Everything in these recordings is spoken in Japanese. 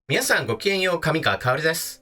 皆さんごきげんよう、上川かおるです。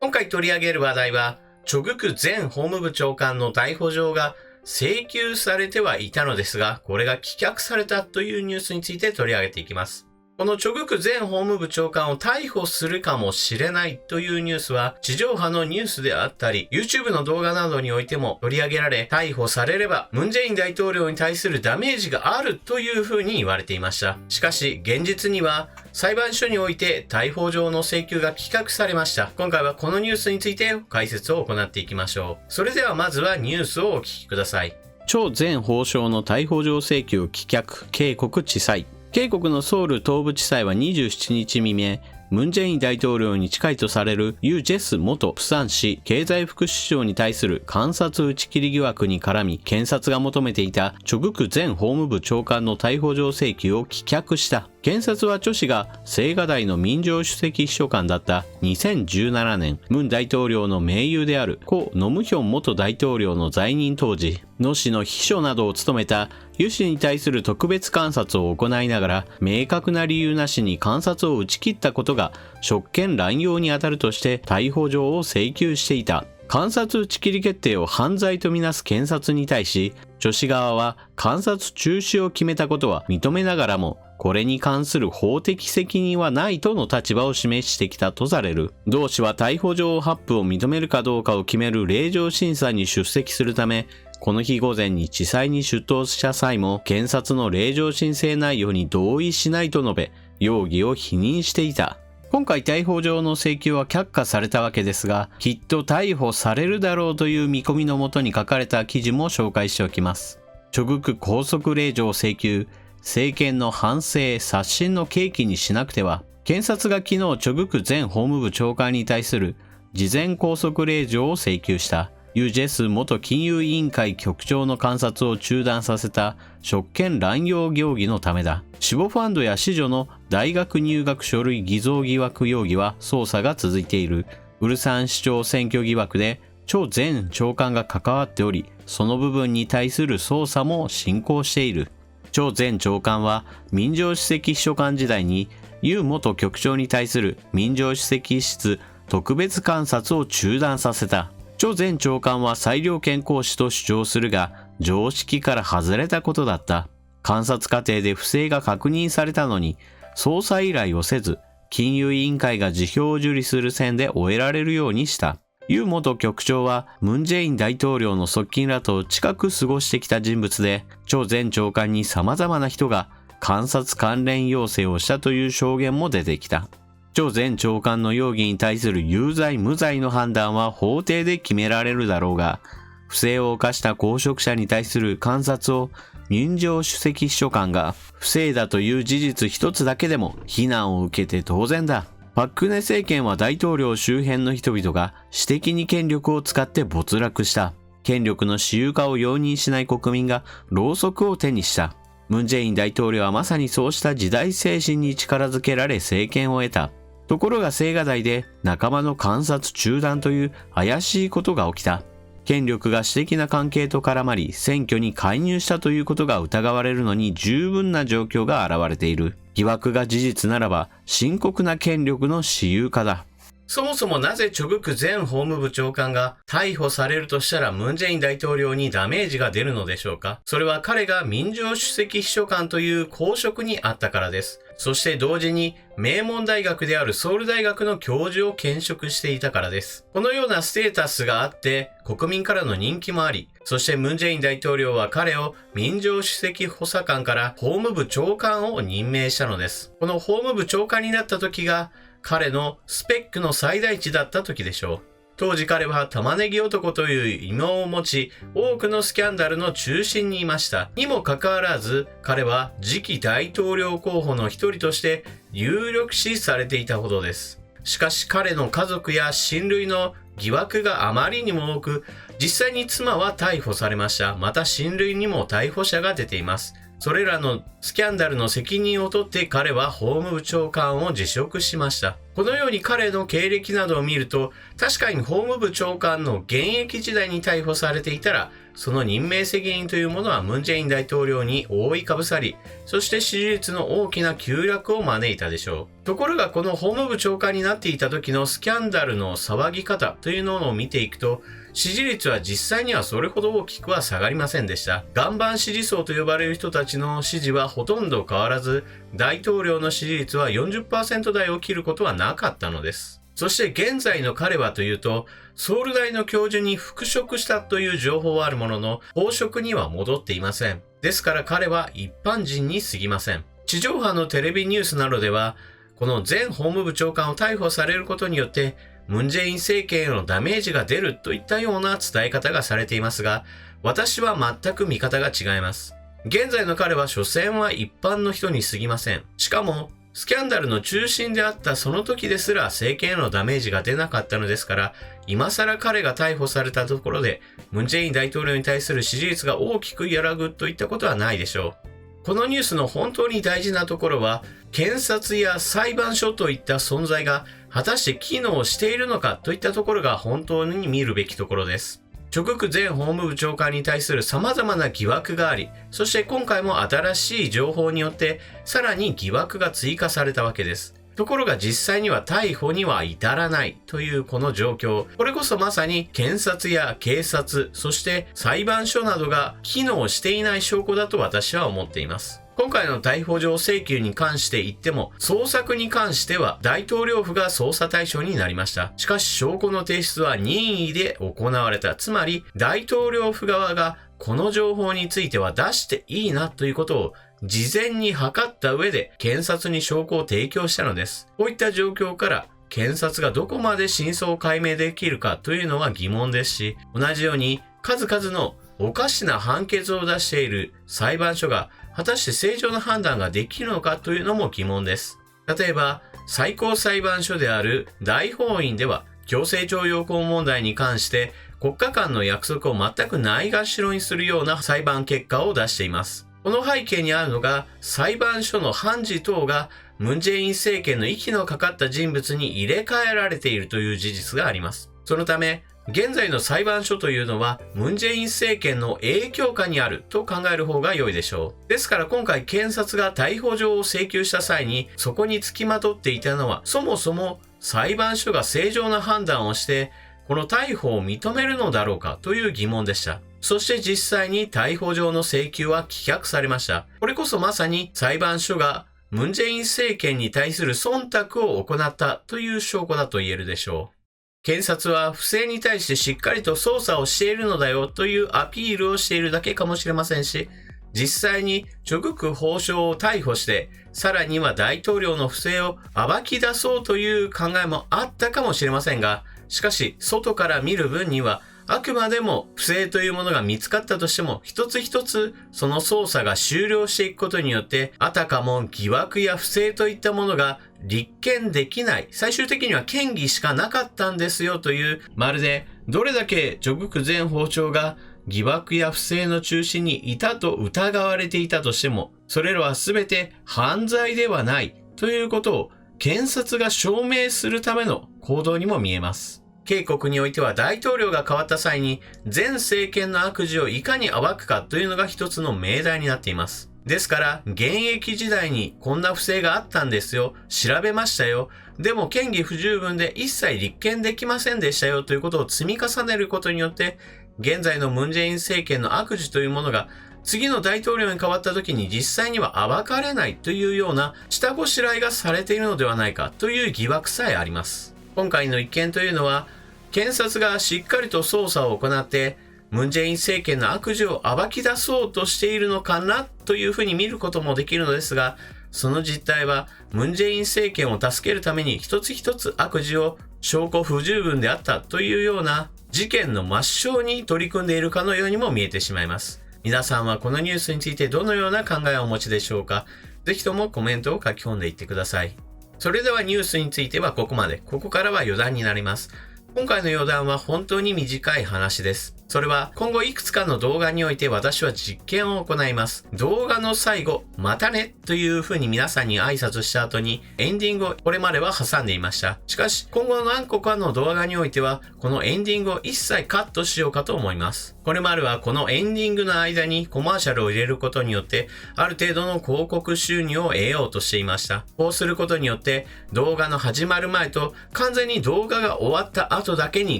今回取り上げる話題は、チョグク前法務部長官の逮捕状が請求されてはいたのですが、これが棄却されたというニュースについて取り上げていきます。このチョグク前法務部長官を逮捕するかもしれないというニュースは、地上波のニュースであったり、YouTube の動画などにおいても取り上げられ、逮捕されれば、ムン・ジェイン大統領に対するダメージがあるというふうに言われていました。しかし、現実には、裁判所において逮捕状の請求が棄却されました。今回はこのニュースについて解説を行っていきましょう。それではまずはニュースをお聞きください。張前法相の逮捕状請求棄却、警告地裁。警告のソウル東部地裁は27日未明、ムン・ジェイン大統領に近いとされるユ・ジェス元プサン市経済副首相に対する監察打ち切り疑惑に絡み、検察が求めていたチョグク前法務部長官の逮捕状請求を棄却した。検察はチョ氏が青瓦台の民情首席秘書官だった2017年、ムン大統領の盟友である故ノムヒョン元大統領の在任当時、ノ氏の秘書などを務めたユ氏に対する特別監察を行いながら、明確な理由なしに監察を打ち切ったことが職権乱用に当たるとして逮捕状を請求していた。監察打ち切り決定を犯罪とみなす検察に対し、チョ氏側は監察中止を決めたことは認めながらも、これに関する法的責任はないとの立場を示してきたとされる。同氏は逮捕状発布を認めるかどうかを決める令状審査に出席するため、この日午前に地裁に出頭した際も、検察の令状申請内容に同意しないと述べ、容疑を否認していた。今回逮捕状の請求は却下されたわけですが、きっと逮捕されるだろうという見込みのもとに書かれた記事も紹介しておきます。チョグク拘束令状請求、政権の反省・刷新の契機にしなくては。検察が昨日チョグク前法務部長官に対する事前拘束令状を請求した。ユ・ジェス元金融委員会局長の監察を中断させた職権乱用容疑のためだ。死亡ファンドや子女の大学入学書類偽造疑惑容疑は捜査が続いている。ウルサン市長選挙疑惑でチョ前長官が関わっており、その部分に対する捜査も進行している。チョ前長官は民情首席秘書官時代にユ元局長に対する民情首席室特別監察を中断させた。チョ前長官は裁量権行使と主張するが、常識から外れたことだった。監察過程で不正が確認されたのに、捜査依頼をせず、金融委員会が辞表を受理する線で終えられるようにした。ユ元局長は、ムン・ジェイン大統領の側近らと近く過ごしてきた人物で、チョ前長官に様々な人が監察関連要請をしたという証言も出てきた。チョ前長官の容疑に対する有罪無罪の判断は法廷で決められるだろうが、不正を犯した公職者に対する監察を民情首席秘書官が不正だという事実一つだけでも非難を受けて当然だ。パククネ政権は大統領周辺の人々が私的に権力を使って没落した。権力の私有化を容認しない国民がろうそくを手にした。ムン・ジェイン大統領はまさにそうした時代精神に力づけられ政権を得た。ところが青瓦台で仲間の監察中断という怪しいことが起きた。権力が私的な関係と絡まり選挙に介入したということが疑われるのに十分な状況が現れている。疑惑が事実ならば深刻な権力の私有化だ。そもそもなぜチョグク前法務部長官が逮捕されるとしたらムン・ジェイン大統領にダメージが出るのでしょうか。それは彼が民情首席秘書官という公職にあったからです。そして同時に名門大学であるソウル大学の教授を兼職していたからです。このようなステータスがあって国民からの人気もあり、そしてムン・ジェイン大統領は彼を民情首席補佐官から法務部長官を任命したのです。この法務部長官になった時が彼のスペックの最大値だった時でしょう。当時彼は玉ねぎ男という異名を持ち、多くのスキャンダルの中心にいました。にもかかわらず、彼は次期大統領候補の一人として有力視されていたほどです。しかし彼の家族や親類の疑惑があまりにも多く、実際に妻は逮捕されました。また親類にも逮捕者が出ています。それらのスキャンダルの責任を取って彼は法務部長官を辞職しました。このように彼の経歴などを見ると、確かに法務部長官の現役時代に逮捕されていたら、その任命責任というものはムン・ジェイン大統領に覆いかぶさり、そして支持率の大きな急落を招いたでしょう。ところがこの法務部長官になっていた時のスキャンダルの騒ぎ方というのを見ていくと、支持率は実際にはそれほど大きくは下がりませんでした。岩盤支持層と呼ばれる人たちの支持はほとんど変わらず、大統領の支持率は 40% 台を切ることはなかったのです。そして現在の彼はというと、ソウル大の教授に復職したという情報はあるものの、公職には戻っていません。ですから彼は一般人に過ぎません。地上波のテレビニュースなどでは、この前法務部長官を逮捕されることによって、ムン・ジェイン政権へのダメージが出るといったような伝え方がされていますが、私は全く見方が違います。現在の彼は所詮は一般の人に過ぎません。しかも、スキャンダルの中心であったその時ですら政権へのダメージが出なかったのですから、今更彼が逮捕されたところで、ムン・ジェイン大統領に対する支持率が大きく揺らぐといったことはないでしょう。このニュースの本当に大事なところは、検察や裁判所といった存在が果たして機能しているのかといったところが本当に見るべきところです。チョ・グク前法務部長官に対する様々な疑惑があり、そして今回も新しい情報によってさらに疑惑が追加されたわけです。ところが実際には逮捕には至らないというこの状況、これこそまさに検察や警察、そして裁判所などが機能していない証拠だと私は思っています。今回の逮捕状請求に関して言っても、捜索に関しては大統領府が捜査対象になりました。しかし証拠の提出は任意で行われた。つまり大統領府側がこの情報については出していいなということを事前に測った上で検察に証拠を提供したのです。こういった状況から検察がどこまで真相を解明できるかというのは疑問ですし、同じように数々のおかしな判決を出している裁判所が果たして正常な判断ができるのかというのも疑問です。例えば、最高裁判所である大法院では強制徴用工問題に関して国家間の約束を全くないがしろにするような裁判結果を出しています。この背景にあるのが裁判所の判事等がムン・ジェイン政権の息のかかった人物に入れ替えられているという事実があります。そのため、現在の裁判所というのはムン・ジェイン政権の影響下にあると考える方が良いでしょう。ですから今回検察が逮捕状を請求した際にそこにつきまとっていたのはそもそも裁判所が正常な判断をしてこの逮捕を認めるのだろうかという疑問でした。そして実際に逮捕状の請求は棄却されました。これこそまさに裁判所がムン・ジェイン政権に対する忖度を行ったという証拠だと言えるでしょう。検察は不正に対してしっかりと捜査をしているのだよというアピールをしているだけかもしれませんし、実際にチョ・グク法相を逮捕して、さらには大統領の不正を暴き出そうという考えもあったかもしれませんが、しかし外から見る分にはあくまでも不正というものが見つかったとしても一つ一つその捜査が終了していくことによってあたかも疑惑や不正といったものが立件できない、最終的には嫌疑しかなかったんですよという、まるでどれだけチョ・グク前法相が疑惑や不正の中心にいたと疑われていたとしても、それらは全て犯罪ではないということを検察が証明するための行動にも見えます。警告においては大統領が変わった際に前政権の悪事をいかに暴くかというのが一つの命題になっています。ですから現役時代にこんな不正があったんですよ、調べましたよ、でも嫌疑不十分で一切立件できませんでしたよということを積み重ねることによって現在のムン・ジェイン政権の悪事というものが次の大統領に変わった時に実際には暴かれないというような下ごしらえがされているのではないかという疑惑さえあります。今回の一件というのは検察がしっかりと捜査を行ってムン・ジェイン政権の悪事を暴き出そうとしているのかなというふうに見ることもできるのですが、その実態はムン・ジェイン政権を助けるために一つ一つ悪事を証拠不十分であったというような事件の抹消に取り組んでいるかのようにも見えてしまいます。皆さんはこのニュースについてどのような考えをお持ちでしょうか。ぜひともコメントを書き込んでいってください。それではニュースについてはここまで。ここからは余談になります。今回の余談は本当に短い話です。それは今後いくつかの動画において私は実験を行います。動画の最後、またねという風に皆さんに挨拶した後にエンディングをこれまでは挟んでいました。しかし今後何個かの動画においてはこのエンディングを一切カットしようかと思います。これまではこのエンディングの間にコマーシャルを入れることによってある程度の広告収入を得ようとしていました。こうすることによって動画の始まる前と完全に動画が終わった後だけに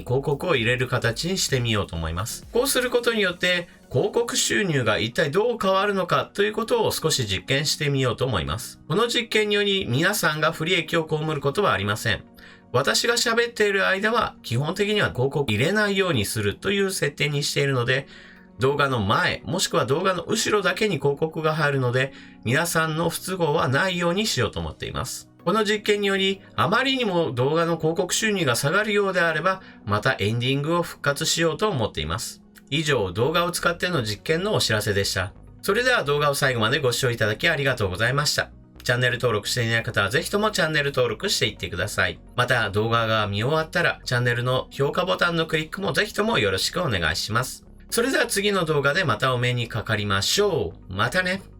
広告を入れる形にしてみようと思います。こうすることによって広告収入が一体どう変わるのかということを少し実験してみようと思います。この実験により皆さんが不利益を被ることはありません。私が喋っている間は基本的には広告入れないようにするという設定にしているので、動画の前もしくは動画の後ろだけに広告が入るので皆さんの不都合はないようにしようと思っています。この実験によりあまりにも動画の広告収入が下がるようであればまたエンディングを復活しようと思っています。以上、動画を使っての実験のお知らせでした。それでは動画を最後までご視聴いただきありがとうございました。チャンネル登録していない方はぜひともチャンネル登録していってください。また動画が見終わったらチャンネルの評価ボタンのクリックもぜひともよろしくお願いします。それでは次の動画でまたお目にかかりましょう。またね。